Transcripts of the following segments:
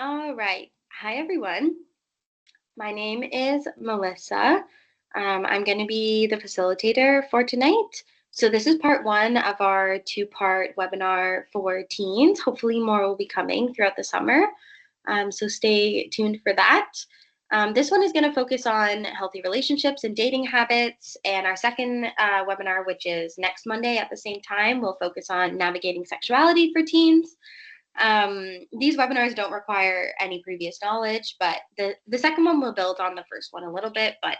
All right. Hi, everyone. My name is Melissa. I'm going to be the facilitator for tonight. So, this is part one of our two-part webinar for teens. Hopefully, more will be coming throughout the summer. So, stay tuned for that. This one is going to focus on healthy relationships and dating habits. And our second webinar, which is next Monday at the same time, will focus on navigating sexuality for teens. These webinars don't require any previous knowledge, but the second one will build on the first one a little bit, but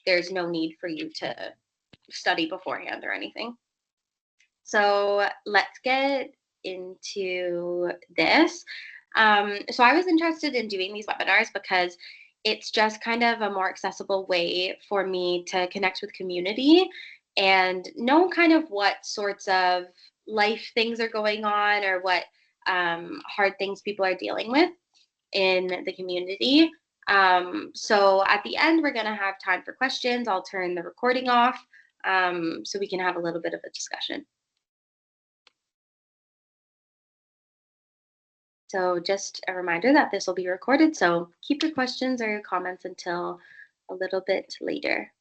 there's no need for you to study beforehand or anything. So let's get into this. So I was interested in doing these webinars because it's just kind of a more accessible way for me to connect with community and know kind of what sorts of life things are going on or what hard things people are dealing with in the community. So at the end, we're going to have time for questions. I'll turn the recording off so we can have a little bit of a discussion. So just a reminder that this will be recorded, so keep your questions or your comments until a little bit later.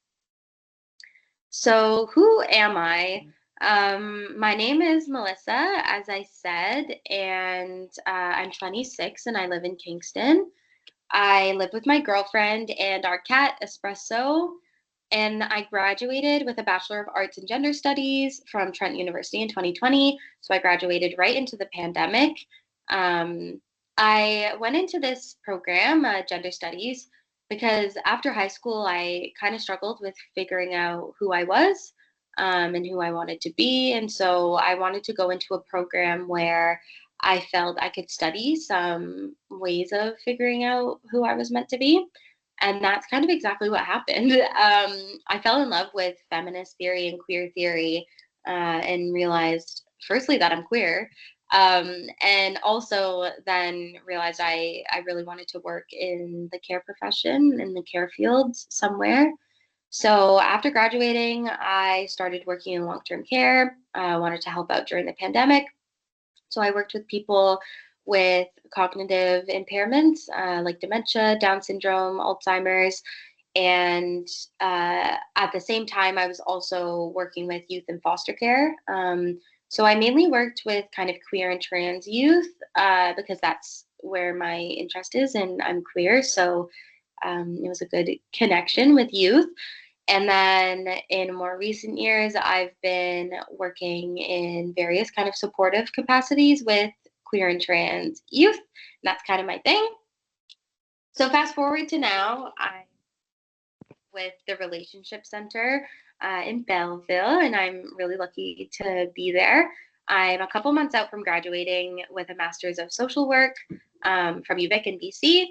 So who am I? My name is Melissa, as I said, and I'm 26 and I live in Kingston. I live with my girlfriend and our cat, Espresso, and I graduated with a Bachelor of Arts in Gender Studies from Trent University in 2020. So I graduated right into the pandemic. Um, I went into this program, Gender Studies, because after high school, I kind of struggled with figuring out who I was and who I wanted to be. And so I wanted to go into a program where I felt I could study some ways of figuring out who I was meant to be. And that's kind of exactly what happened. I fell in love with feminist theory and queer theory and realized, firstly, that I'm queer. And also then realized I really wanted to work in the care profession, in the care fields somewhere. So after graduating, I started working in long-term care. I wanted to help out during the pandemic. So I worked with people with cognitive impairments like dementia, Down syndrome, Alzheimer's. And at the same time, I was also working with youth in foster care. So I mainly worked with kind of queer and trans youth because that's where my interest is, and I'm queer. So it was a good connection with youth. And then in more recent years, I've been working in various kind of supportive capacities with queer and trans youth. And that's kind of my thing. So fast forward to now, I'm with the Relationship Center in Belleville, and I'm really lucky to be there. I'm a couple months out from graduating with a Master's of Social Work from UVic in BC.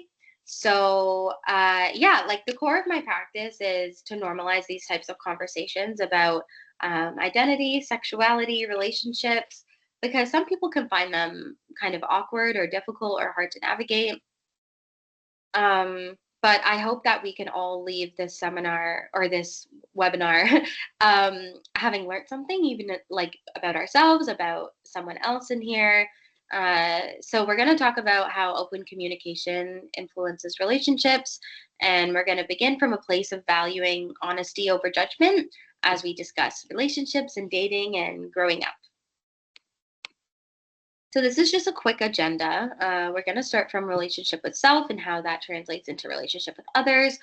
So, yeah, like the core of my practice is to normalize these types of conversations about identity, sexuality, relationships, because some people can find them kind of awkward or difficult or hard to navigate. But I hope that we can all leave this seminar or this webinar having learned something, even like about ourselves, about someone else in here. So we're going to talk about how open communication influences relationships, and we're going to begin from a place of valuing honesty over judgment as we discuss relationships and dating and growing up. So this is just a quick agenda. We're going to start from relationship with self and how that translates into relationship with others.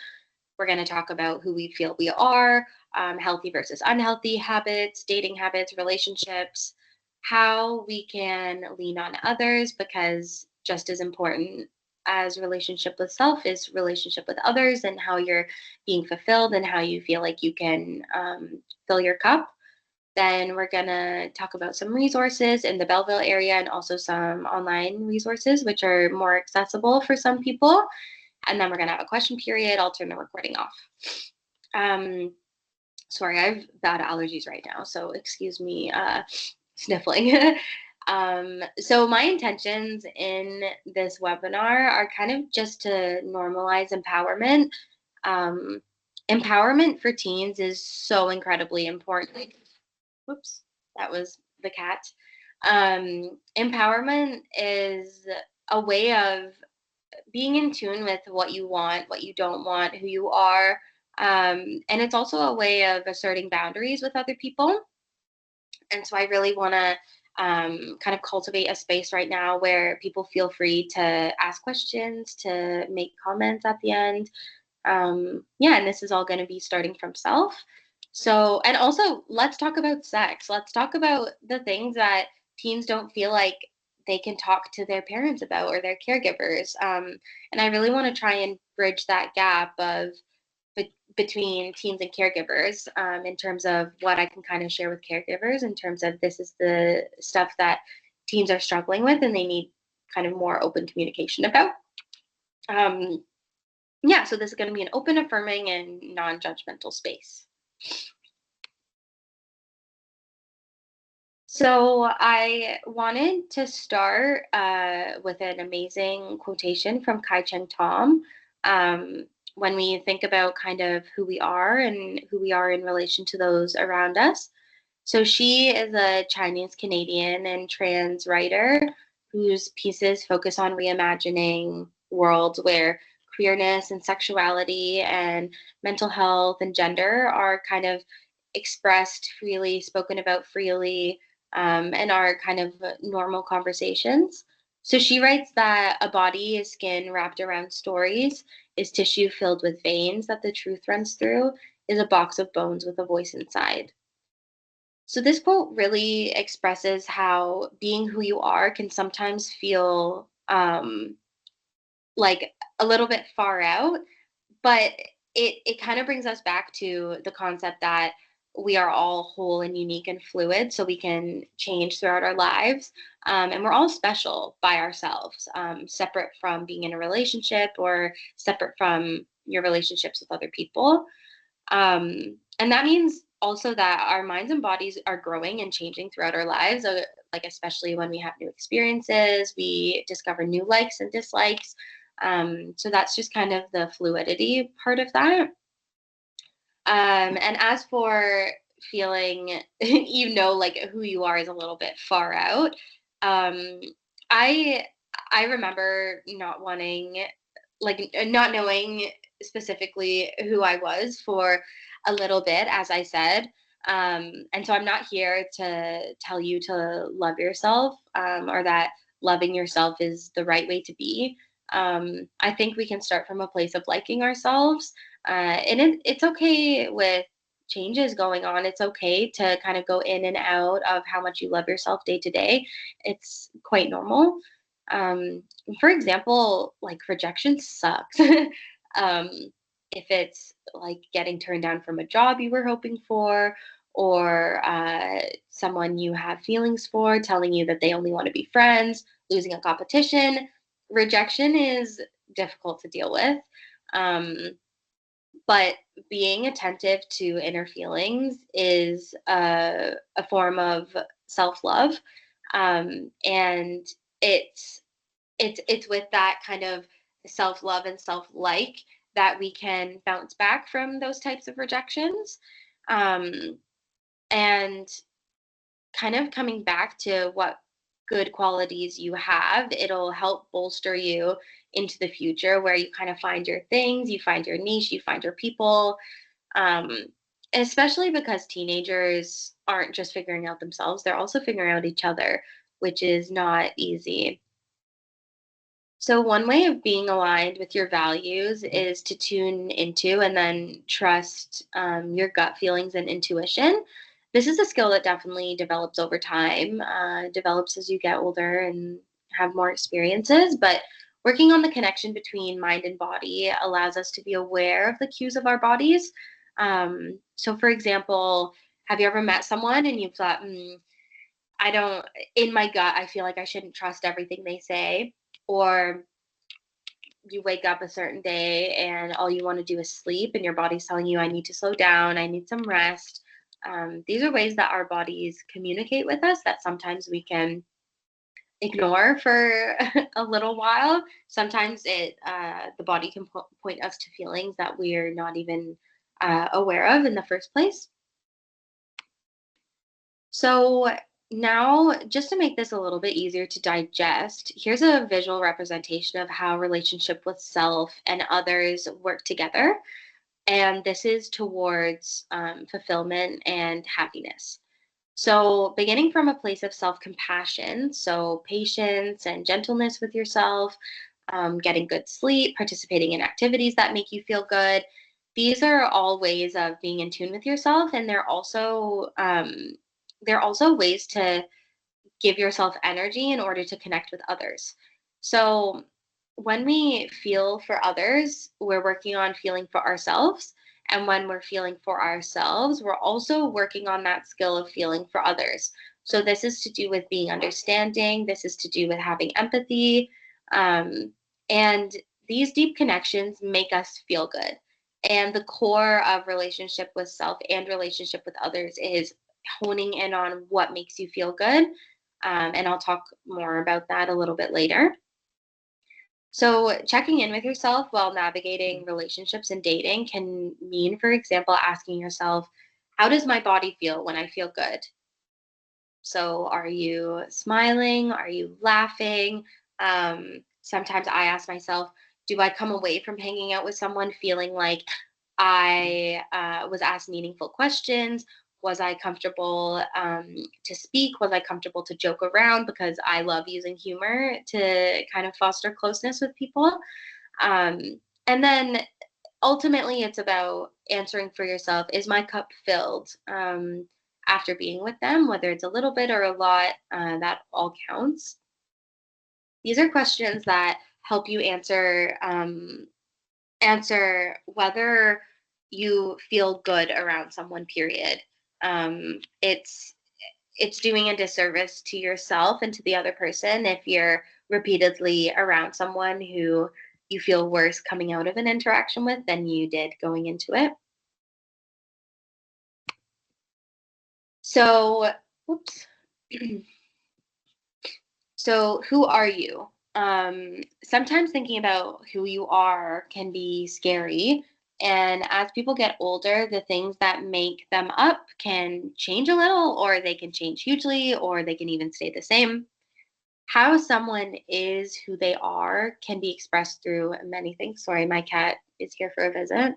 We're going to talk about who we feel we are, healthy versus unhealthy habits, dating habits, relationships, how we can lean on others, because just as important as relationship with self is relationship with others and how you're being fulfilled and how you feel like you can fill your cup. Then we're going to talk about some resources in the Belleville area and also some online resources, which are more accessible for some people. And then we're going to have a question period. I'll turn the recording off. Sorry, I have bad allergies right now, so excuse me sniffling. So my intentions in this webinar are kind of just to normalize empowerment. Um, Empowerment for teens is so incredibly important. Whoops, that was the cat. Empowerment is a way of being in tune with what you want, what you don't want, who you are. And it's also a way of asserting boundaries with other people. And so I really want to kind of cultivate a space right now where people feel free to ask questions, to make comments at the end. Yeah, and this is all going to be starting from self. So, and also, let's talk about sex. Let's talk about the things that teens don't feel like they can talk to their parents about or their caregivers. And I really want to try and bridge that gap of between teens and caregivers, in terms of what I can kind of share with caregivers in terms of this is the stuff that teens are struggling with and they need kind of more open communication about. Um, yeah, so this is going to be an open, affirming, and non judgmental space. So I wanted to start with an amazing quotation from Kai Cheng Tom. When we think about kind of who we are and who we are in relation to those around us. So she is a Chinese Canadian and trans writer whose pieces focus on reimagining worlds where queerness and sexuality and mental health and gender are kind of expressed freely, spoken about freely, and are kind of normal conversations. So she writes that a body is skin wrapped around stories, is tissue filled with veins that the truth runs through, is a box of bones with a voice inside. So this quote really expresses how being who you are can sometimes feel like a little bit far out, but it kind of brings us back to the concept that we are all whole and unique and fluid, so we can change throughout our lives, and we're all special by ourselves, separate from being in a relationship or separate from your relationships with other people. And that means also that our minds and bodies are growing and changing throughout our lives, like especially when we have new experiences, we discover new likes and dislikes. So that's just kind of the fluidity part of that. And as for feeling, like who you are is a little bit far out. Um, I I remember not knowing specifically who I was for a little bit, as I said. And so I'm not here to tell you to love yourself, or that loving yourself is the right way to be. I think we can start from a place of liking ourselves, and it's okay with changes going on. It's okay to kind of go in and out of how much you love yourself day to day. It's quite normal. Um, for example, like rejection sucks. um, if it's like getting turned down from a job you were hoping for, or someone you have feelings for telling you that they only want to be friends, losing a competition, rejection is difficult to deal with. Um, but being attentive to inner feelings is a form of self love. And it's it's with that kind of self love and self like that we can bounce back from those types of rejections. Um, and kind of coming back to what good qualities you have, it'll help bolster you into the future where you kind of find your things, you find your niche, you find your people. Um, Especially because teenagers aren't just figuring out themselves, they're also figuring out each other, which is not easy. So, one way of being aligned with your values is to tune into and then trust your gut feelings and intuition. This is a skill that definitely develops over time, develops as you get older and have more experiences. But working on the connection between mind and body allows us to be aware of the cues of our bodies. So, for example, have you ever met someone and you thought, I don't, in my gut, I feel like I shouldn't trust everything they say? Or you wake up a certain day and all you want to do is sleep, and your body's telling you, I need to slow down, I need some rest. These are ways that our bodies communicate with us that sometimes we can ignore for a little while. Sometimes the body can point us to feelings that we're not even aware of in the first place. So Now, just to make this a little bit easier to digest, here's a visual representation of how relationship with self and others work together. And this is towards fulfillment and happiness. So, beginning from a place of self compassion, so patience and gentleness with yourself, getting good sleep, participating in activities that make you feel good. These are all ways of being in tune with yourself, and they're also ways to give yourself energy in order to connect with others. So, when we feel for others, we're working on feeling for ourselves. And when we're feeling for ourselves, we're also working on that skill of feeling for others. So, this is to do with being understanding, this is to do with having empathy. Um, and these deep connections make us feel good. And the core of relationship with self and relationship with others is honing in on what makes you feel good, and I'll talk more about that a little bit later. So, checking in with yourself while navigating relationships and dating can mean, for example, asking yourself, how does my body feel when I feel good? So, are you smiling? Are you laughing? Sometimes I ask myself, do I come away from hanging out with someone feeling like I was asked meaningful questions? Was I comfortable to speak? Was I comfortable to joke around? Because I love using humor to kind of foster closeness with people. Um, and then ultimately it's about answering for yourself, is my cup filled after being with them, whether it's a little bit or a lot, that all counts. These are questions that help you answer whether you feel good around someone, period. It's doing a disservice to yourself and to the other person if you're repeatedly around someone who you feel worse coming out of an interaction with than you did going into it. So, whoops. So, who are you? Sometimes thinking about who you are can be scary. And as people get older, the things that make them up can change a little, or they can change hugely, or they can even stay the same. How someone is who they are can be expressed through many things. Sorry, my cat is here for a visit.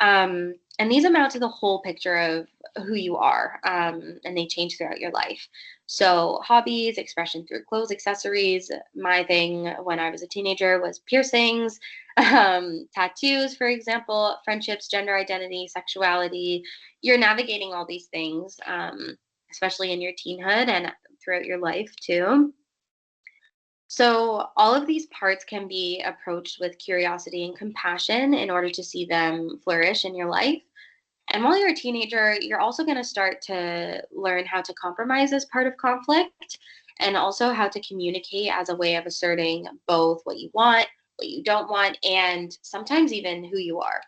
And these amount to the whole picture of who you are, and they change throughout your life. So, hobbies, expression through clothes, accessories. My thing when I was a teenager was piercings, tattoos, for example, friendships, gender identity, sexuality. You're navigating all these things, especially in your teenhood and throughout your life too. So, all of these parts can be approached with curiosity and compassion in order to see them flourish in your life. And while you're a teenager, you're also going to start to learn how to compromise as part of conflict, and also how to communicate as a way of asserting both what you want, what you don't want, and sometimes even who you are.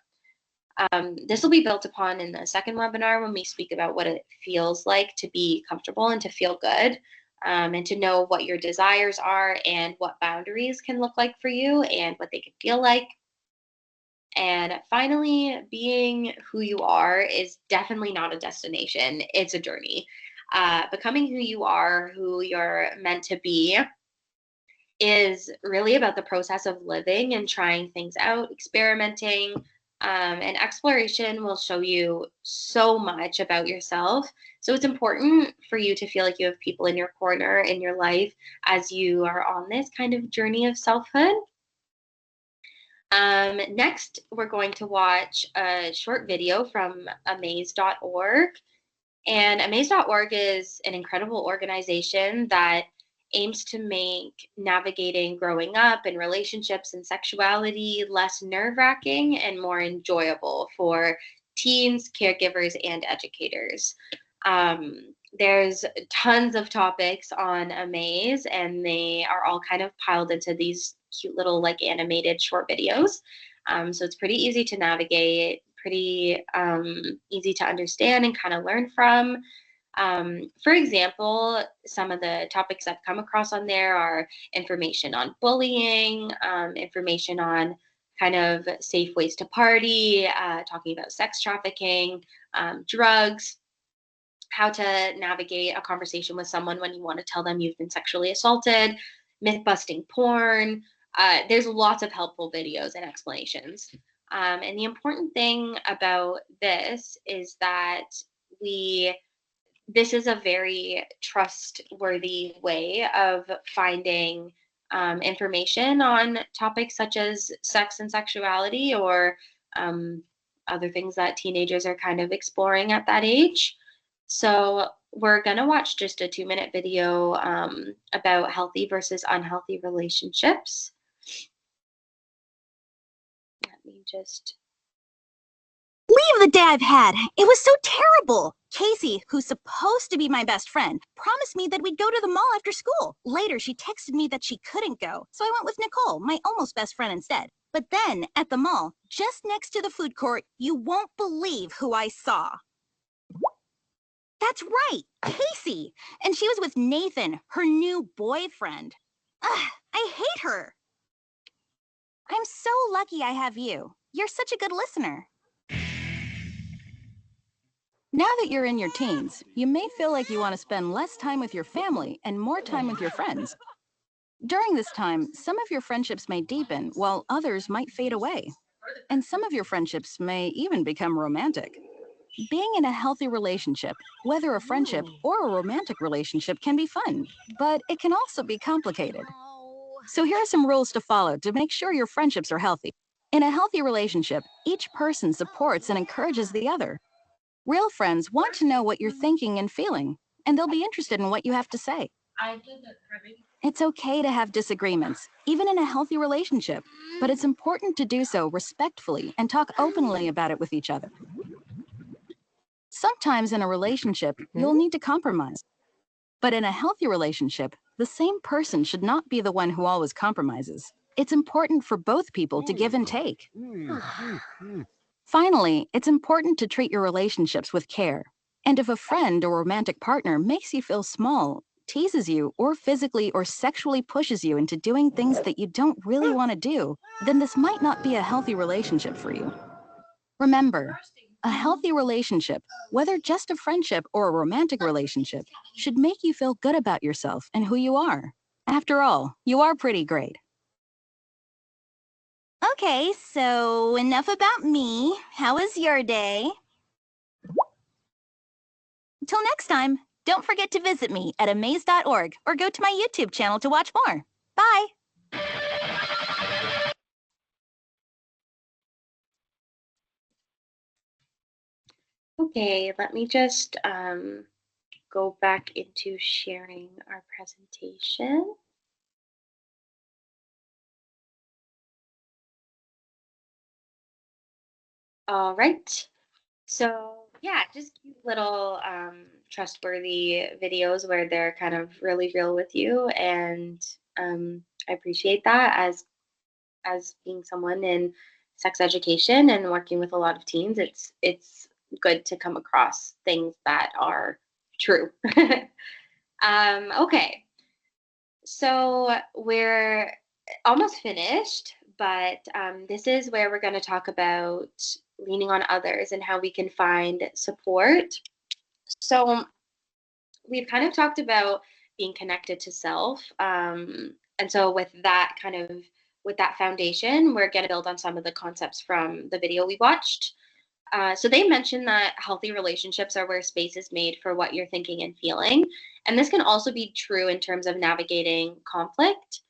This will be built upon in the second webinar when we speak about what it feels like to be comfortable and to feel good, and to know what your desires are and what boundaries can look like for you and what they can feel like. And finally, being who you are is definitely not a destination, it's a journey. Becoming who you are, who you're meant to be, is really about the process of living and trying things out, experimenting. And exploration will show you so much about yourself. So it's important for you to feel like you have people in your corner in your life as you are on this kind of journey of selfhood. Next, we're going to watch a short video from amaze.org. And amaze.org is an incredible organization that aims to make navigating growing up and relationships and sexuality less nerve wracking and more enjoyable for teens, caregivers, and educators. There's tons of topics on Amaze, and they are all kind of piled into these cute little like animated short videos. So it's pretty easy to navigate, pretty easy to understand and kind of learn from. For example, some of the topics I've come across on there are information on bullying, information on kind of safe ways to party, talking about sex trafficking, drugs, how to navigate a conversation with someone when you want to tell them you've been sexually assaulted, myth busting porn. There's lots of helpful videos and explanations. And the important thing about this is that we this is a very trustworthy way of finding information on topics such as sex and sexuality, or um, other things that teenagers are kind of exploring at that age. So, we're going to watch just a 2-minute video about healthy versus unhealthy relationships. Let me just Leave the day I've had. It was so terrible. Casey, who's supposed to be my best friend, promised me that we'd go to the mall after school. Later, she texted me that she couldn't go, so I went with Nicole, my almost best friend, instead. But then, at the mall, just next to the food court, you won't believe who I saw. That's right, Casey. And she was with Nathan, her new boyfriend. Ugh, I hate her. I'm so lucky I have you. You're such a good listener. Now that you're in your teens, you may feel like you want to spend less time with your family and more time with your friends. During this time, some of your friendships may deepen while others might fade away. And some of your friendships may even become romantic. Being in a healthy relationship, whether a friendship or a romantic relationship, can be fun, but it can also be complicated. So here are some rules to follow to make sure your friendships are healthy. In a healthy relationship, each person supports and encourages the other. Real friends want to know what you're thinking and feeling, and they'll be interested in what you have to say. It's okay to have disagreements, even in a healthy relationship, but it's important to do so respectfully and talk openly about it with each other. Sometimes in a relationship, you'll need to compromise. But in a healthy relationship, the same person should not be the one who always compromises. It's important for both people to give and take. Finally, it's important to treat your relationships with care. And if a friend or romantic partner makes you feel small, teases you, or physically or sexually pushes you into doing things that you don't really want to do, then this might not be a healthy relationship for you. Remember, a healthy relationship, whether just a friendship or a romantic relationship, should make you feel good about yourself and who you are. After all, you are pretty great. Okay, so enough about me. How was your day? Until next time, don't forget to visit me at amaze.org or go to my YouTube channel to watch more. Bye! Okay, let me just go back into sharing our presentation. All right. So yeah, just cute little trustworthy videos where they're kind of really real with you, and I appreciate that as being someone in sex education and working with a lot of teens. It's good to come across things that are true. Okay, so we're almost finished, but this is where we're going to talk about leaning on others and how we can find support. So we've kind of talked about being connected to self. And so with that foundation, we're going to build on some of the concepts from the video we watched. So they mentioned that healthy relationships are where space is made for what you're thinking and feeling. And this can also be true in terms of navigating conflict,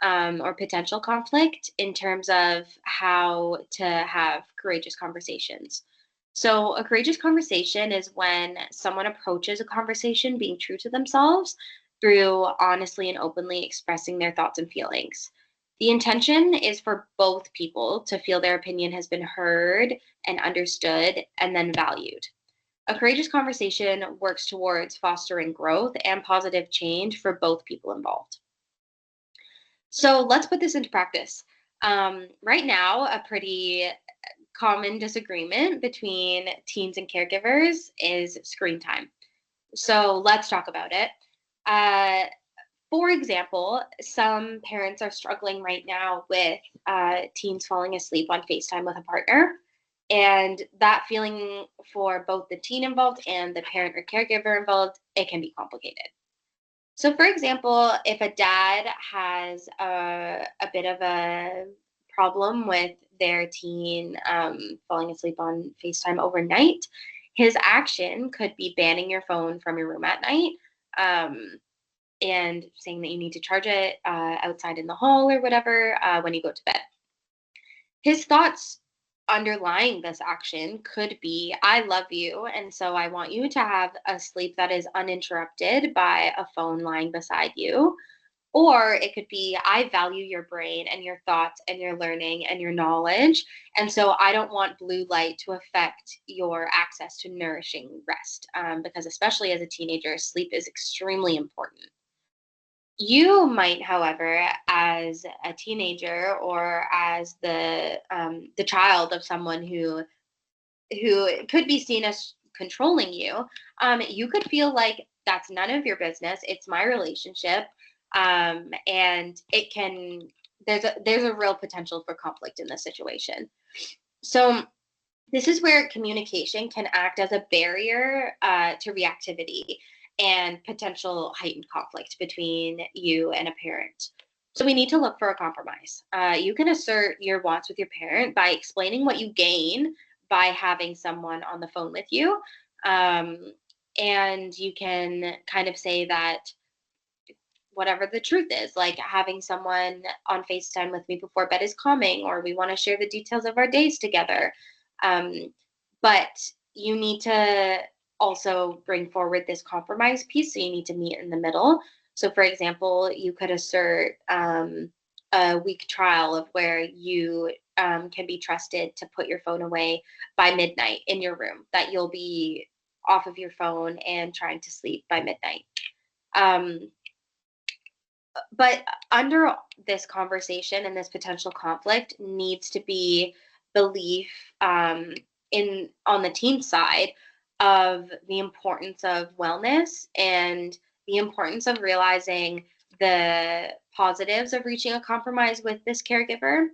or potential conflict, in terms of how to have courageous conversations. So, a courageous conversation is when someone approaches a conversation being true to themselves through honestly and openly expressing their thoughts and feelings. The intention is for both people to feel their opinion has been heard and understood and then valued. A courageous conversation works towards fostering growth and positive change for both people involved. So let's put this into practice. Right now, a pretty common disagreement between teens and caregivers is screen time. So let's talk about it. Uh, for example, some parents are struggling right now with teens falling asleep on FaceTime with a partner. And that feeling for both the teen involved and the parent or caregiver involved, it can be complicated. So, for example, if a dad has a bit of a problem with their teen falling asleep on FaceTime overnight, his action could be banning your phone from your room at night, um, and saying that you need to charge it outside in the hall or whatever when you go to bed. His thoughts underlying this action could be, I love you, and so I want you to have a sleep that is uninterrupted by a phone lying beside you. Or it could be, I value your brain and your thoughts and your learning and your knowledge. And so I don't want blue light to affect your access to nourishing rest. Because, especially as a teenager, sleep is extremely important. You might, however, as a teenager or as the child of someone who could be seen as controlling you, you could feel like that's none of your business. It's my relationship, and it can. There's a real potential for conflict in this situation. So this is where communication can act as a barrier to reactivity and potential heightened conflict between you and a parent. So we need to look for a compromise. You can assert your wants with your parent by explaining what you gain by having someone on the phone with you. Um, and you can kind of say that whatever the truth is, like having someone on FaceTime with me before bed is calming, or we want to share the details of our days together. Um, but you need to also bring forward this compromise piece. So you need to meet in the middle. So, for example, you could assert a week trial of where you can be trusted to put your phone away by midnight in your room, that you'll be off of your phone and trying to sleep by midnight. Um, but under this conversation and this potential conflict needs to be belief in on the teen side of the importance of wellness and the importance of realizing the positives of reaching a compromise with this caregiver.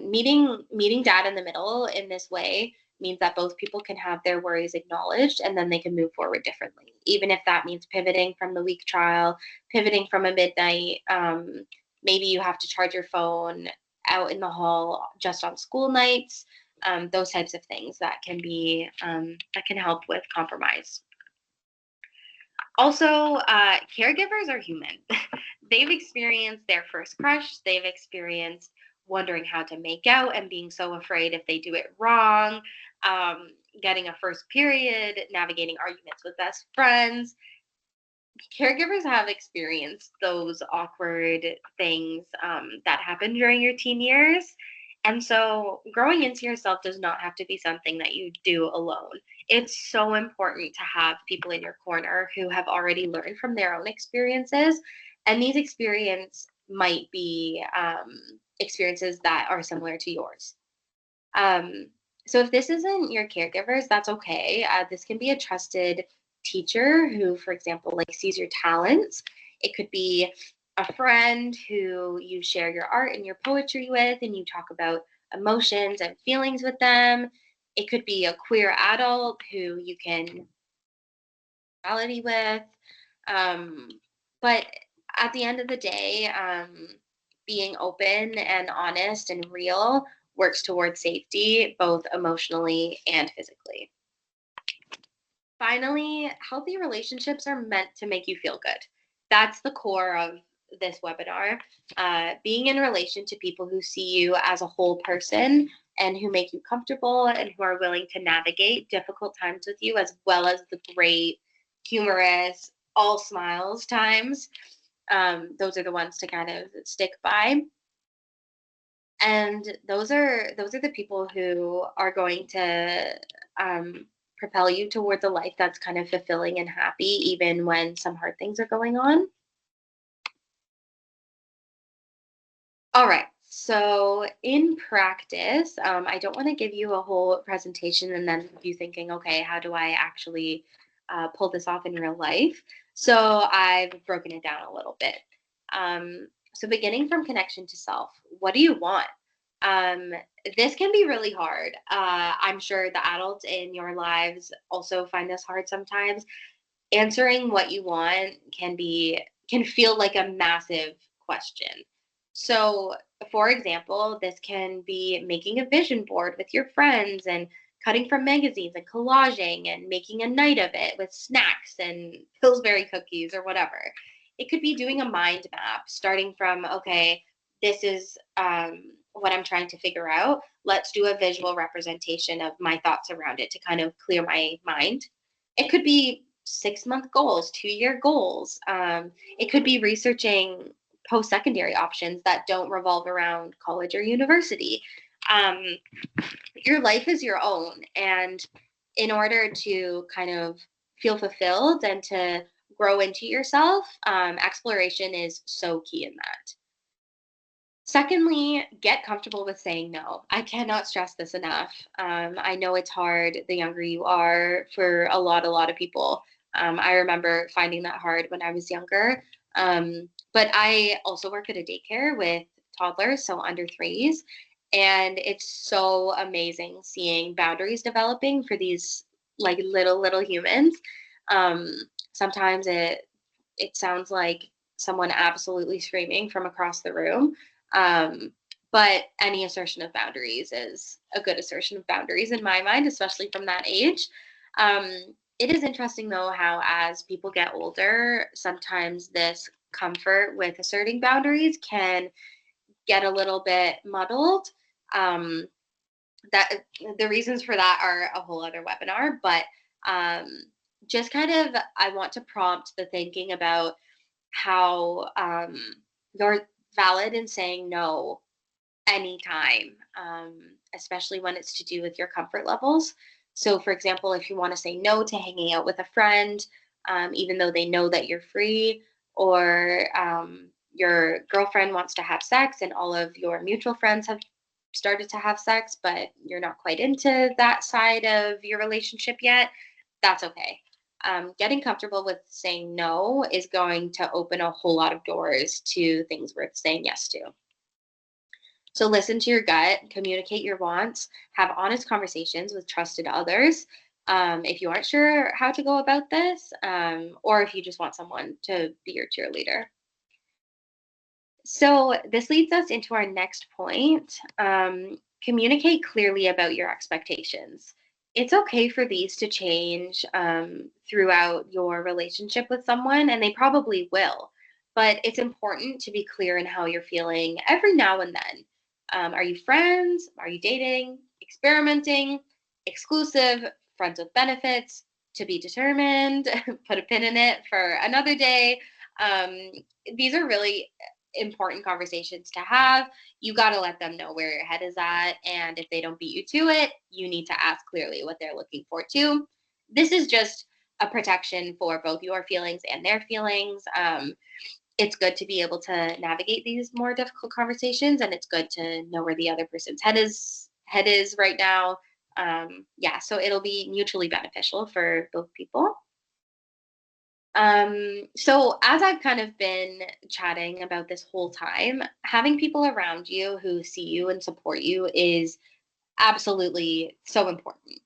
Meeting dad in the middle in this way means that both people can have their worries acknowledged, and then they can move forward differently, even if that means pivoting from the week trial, pivoting from a midnight. Maybe you have to charge your phone out in the hall just on school nights. Those types of things that can be that can help with compromise. Also, caregivers are human. They've experienced their first crush. They've experienced wondering how to make out and being so afraid if they do it wrong, um, getting a first period, navigating arguments with best friends. Caregivers have experienced those awkward things that happen during your teen years. And so growing into yourself does not have to be something that you do alone. It's so important to have people in your corner who have already learned from their own experiences. And these experiences might be experiences that are similar to yours. Um, so if this isn't your caregivers, that's okay. This can be a trusted teacher who, for example, like sees your talents. It could be a friend who you share your art and your poetry with, and you talk about emotions and feelings with them. It could be a queer adult who you can reality with. Um, but at the end of the day, being open and honest and real works towards safety, both emotionally and physically. Finally, healthy relationships are meant to make you feel good. That's the core of this webinar. Being in relation to people who see you as a whole person and who make you comfortable and who are willing to navigate difficult times with you, as well as the great, humorous, all smiles times. Those are the ones to kind of stick by. And those are the people who are going to propel you towards a life that's kind of fulfilling and happy, even when some hard things are going on. All right. So in practice, I don't want to give you a whole presentation and then you thinking, okay, how do I actually pull this off in real life? So I've broken it down a little bit. So beginning from connection to self, what do you want? Um, this can be really hard. I'm sure the adults in your lives also find this hard sometimes. Answering what you want can feel like a massive question. So, for example, this can be making a vision board with your friends and cutting from magazines and collaging and making a night of it with snacks and Pillsbury cookies or whatever. It could be doing a mind map, starting from, okay, this is what I'm trying to figure out. Let's do a visual representation of my thoughts around it to kind of clear my mind. It could be 6-month goals, 2-year goals. It could be researching post secondary options that don't revolve around college or university. Um, your life is your own. And in order to kind of feel fulfilled and to grow into yourself, exploration is so key in that. Secondly, get comfortable with saying no. I cannot stress this enough. I know it's hard the younger you are for a lot of people. I remember finding that hard when I was younger. But I also work at a daycare with toddlers, so under threes. And it's so amazing seeing boundaries developing for these like little humans. Um, Sometimes it sounds like someone absolutely screaming from across the room. Um, but any assertion of boundaries is a good assertion of boundaries in my mind, especially from that age. It is interesting, though, how as people get older, sometimes this comfort with asserting boundaries can get a little bit muddled. Um, that the reasons for that are a whole other webinar, but um, just kind of I want to prompt the thinking about how you're valid in saying no anytime, especially when it's to do with your comfort levels. So, for example, if you want to say no to hanging out with a friend, even though they know that you're free, or your girlfriend wants to have sex and all of your mutual friends have started to have sex, but you're not quite into that side of your relationship yet, that's okay. Getting comfortable with saying no is going to open a whole lot of doors to things worth saying yes to. So listen to your gut, communicate your wants, have honest conversations with trusted others. If you aren't sure how to go about this, or if you just want someone to be your cheerleader. So this leads us into our next point. Communicate clearly about your expectations. It's okay for these to change throughout your relationship with someone, and they probably will. But it's important to be clear in how you're feeling every now and then. Are you friends? Are you dating? Experimenting? Exclusive? Friends with benefits? To be determined? Put a pin in it for another day. Um, these are really important conversations to have. You got to let them know where your head is at. And if they don't beat you to it, you need to ask clearly what they're looking for too. This is just a protection for both your feelings and their feelings. It's good to be able to navigate these more difficult conversations, and it's good to know where the other person's head is right now. Yeah, so it'll be mutually beneficial for both people. So as I've kind of been chatting about this whole time, having people around you who see you and support you is absolutely so important.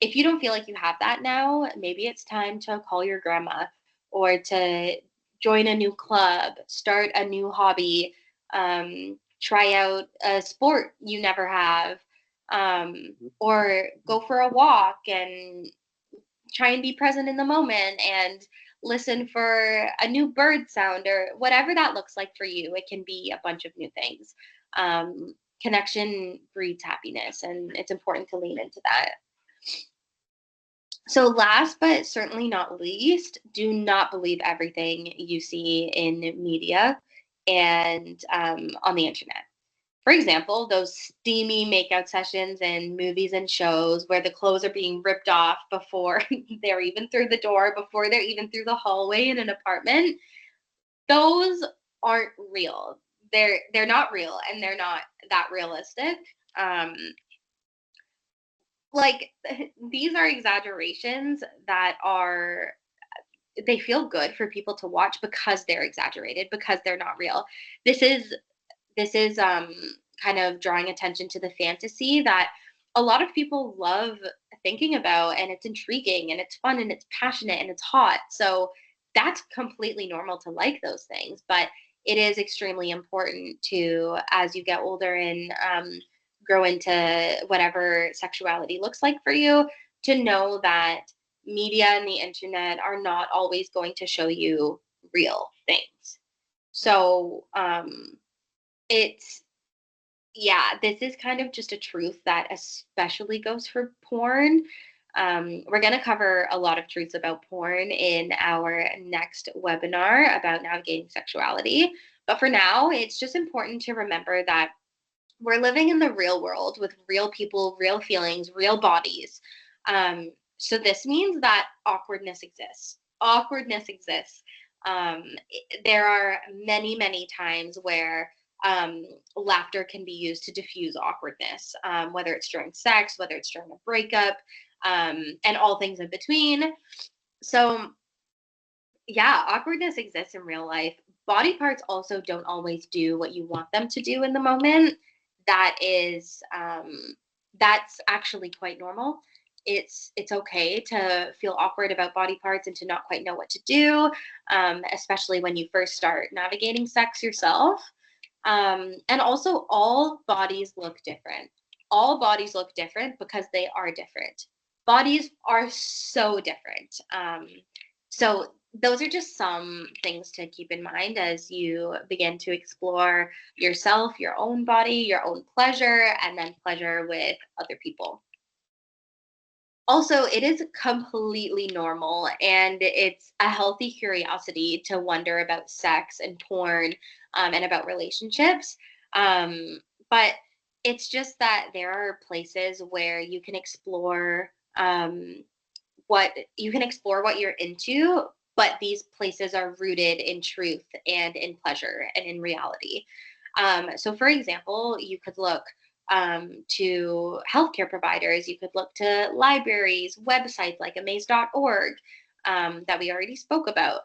If you don't feel like you have that now, maybe it's time to call your grandma or to join a new club, start a new hobby, try out a sport you never have, or go for a walk and try and be present in the moment and listen for a new bird sound or whatever that looks like for you. It can be a bunch of new things. Connection breeds happiness, and it's important to lean into that. So, last but certainly not least, do not believe everything you see in media and on the internet. For example, those steamy makeout sessions in movies and shows where the clothes are being ripped off before they're even through the door, before they're even through the hallway in an apartment, those aren't real. They're not real, and they're not that realistic. Um, like these are exaggerations that are they feel good for people to watch because they're exaggerated, because they're not real. This is kind of drawing attention to the fantasy that a lot of people love thinking about, and it's intriguing and it's fun and it's passionate and it's hot. So that's completely normal to like those things, but it is extremely important to, as you get older and grow into whatever sexuality looks like for you, to know that media and the internet are not always going to show you real things. So it's, yeah, this is kind of just a truth that especially goes for porn. We're going to cover a lot of truths about porn in our next webinar about navigating sexuality. But for now, it's just important to remember that we're living in the real world with real people, real feelings, real bodies. So this means that awkwardness exists. Awkwardness exists. There are many, many times where laughter can be used to diffuse awkwardness, whether it's during sex, whether it's during a breakup, and all things in between. So, yeah, awkwardness exists in real life. Body parts also don't always do what you want them to do in the moment. That is, that's actually quite normal. It's okay to feel awkward about body parts and to not quite know what to do, especially when you first start navigating sex yourself. And also, all bodies look different. All bodies look different because they are different. Bodies are so different. So those are just some things to keep in mind as you begin to explore yourself, your own body, your own pleasure, and then pleasure with other people. Also, it is completely normal and it's a healthy curiosity to wonder about sex and porn, and about relationships. But it's just that there are places where you can explore, what you're into, but these places are rooted in truth and in pleasure and in reality. So, for example, you could look to healthcare providers, you could look to libraries, websites like amaze.org, that we already spoke about.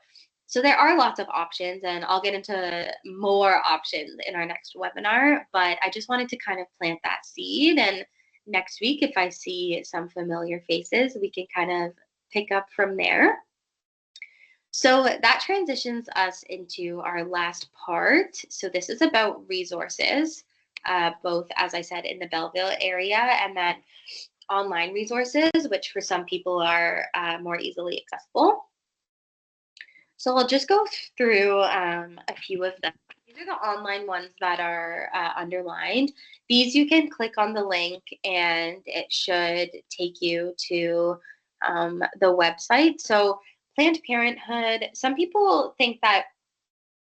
So, there are lots of options, and I'll get into more options in our next webinar. But I just wanted to kind of plant that seed. And next week, if I see some familiar faces, we can kind of pick up from there. So that transitions us into our last part. So this is about resources, both, as I said, in the Belleville area and then online resources, which for some people are more easily accessible. So I'll just go through a few of them. These are the online ones that are underlined. These you can click on the link and it should take you to the website. So Planned Parenthood, some people think that,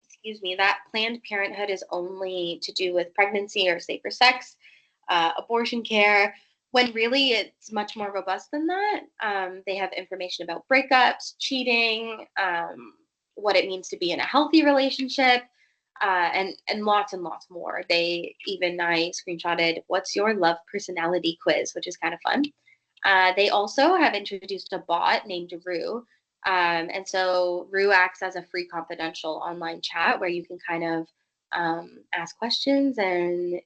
excuse me, that Planned Parenthood is only to do with pregnancy or safer sex, abortion care, when really it's much more robust than that. They have information about breakups, cheating, what it means to be in a healthy relationship, and lots more. I screenshotted what's your love personality quiz, which is kind of fun. They also have introduced a bot named Rue. And so Rue acts as a free confidential online chat where you can kind of ask questions and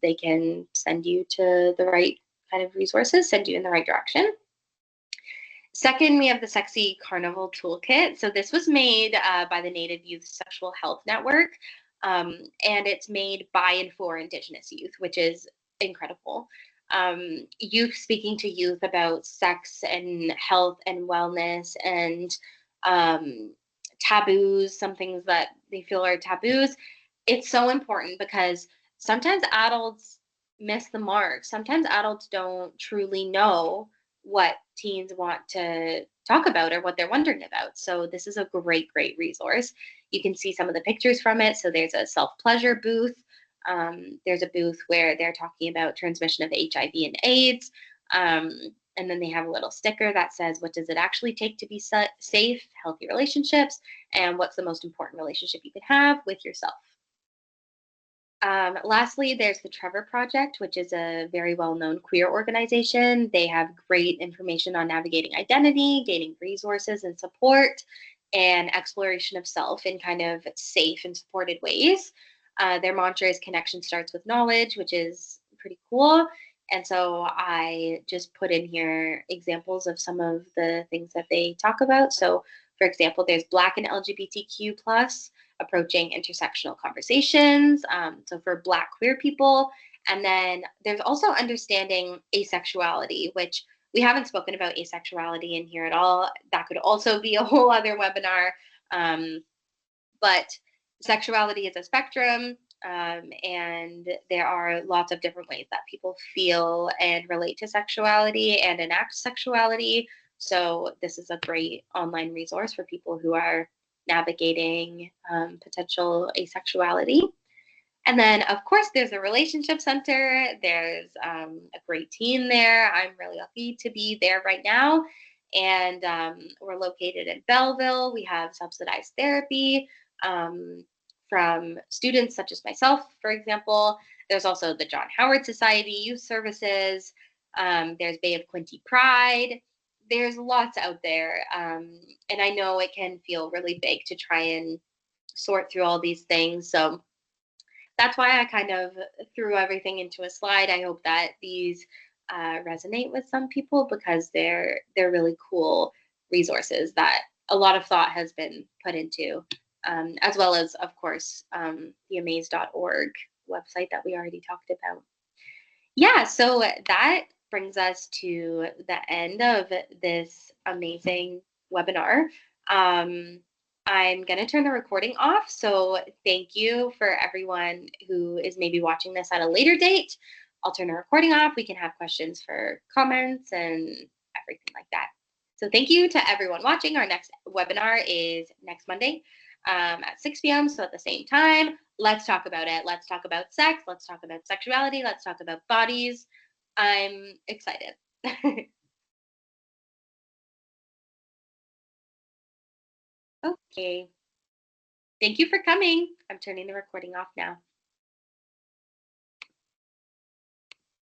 they can send you to the right kind of resources, send you in the right direction. Second, we have the Sexy Carnival Toolkit. So this was made by the Native Youth Sexual Health Network, and it's made by and for Indigenous youth, which is incredible. Youth speaking to youth about sex and health and wellness and taboos, some things that they feel are taboos. It's so important because sometimes adults miss the mark. Sometimes adults don't truly know what teens want to talk about or what they're wondering about. So this is a great resource. You can see some of the pictures from it. So there's a self-pleasure booth. There's a booth where they're talking about transmission of HIV and AIDS. And then they have a little sticker that says, what does it actually take to be safe, healthy relationships, and what's the most important relationship you can have with yourself. Lastly, there's the Trevor Project, which is a very well-known queer organization. They have great information on navigating identity, gaining resources and support, and exploration of self in kind of safe and supported ways. Their mantra is connection starts with knowledge, which is pretty cool. And so I just put in here examples of some of the things that they talk about. So, for example, there's Black and LGBTQ plus approaching intersectional conversations. So for Black queer people, and then there's also understanding asexuality, which we haven't spoken about asexuality in here at all. That could also be a whole other webinar. Um, but sexuality is a spectrum, and there are lots of different ways that people feel and relate to sexuality and enact sexuality. So, this is a great online resource for people who are navigating potential asexuality. And then, of course, there's a relationship center. There's a great team there. I'm really lucky to be there right now. And we're located in Belleville. We have subsidized therapy um, from students such as myself, for example. There's also the John Howard Society Youth Services. There's Bay of Quinte Pride. There's lots out there. And I know it can feel really big to try and sort through all these things. So, that's why I kind of threw everything into a slide. I hope that these resonate with some people because they're really cool resources that a lot of thought has been put into, as well as, of course, the amaze.org website that we already talked about. Yeah, so that brings us to the end of this amazing webinar. Um, I'm going to turn the recording off. So thank you for everyone who is maybe watching this at a later date. I'll turn the recording off. We can have questions for comments and everything like that. So thank you to everyone watching. Our next webinar is next Monday at 6 p.m. So at the same time, let's talk about it. Let's talk about sex. Let's talk about sexuality. Let's talk about bodies. I'm excited. Okay. Thank you for coming. I'm turning the recording off now.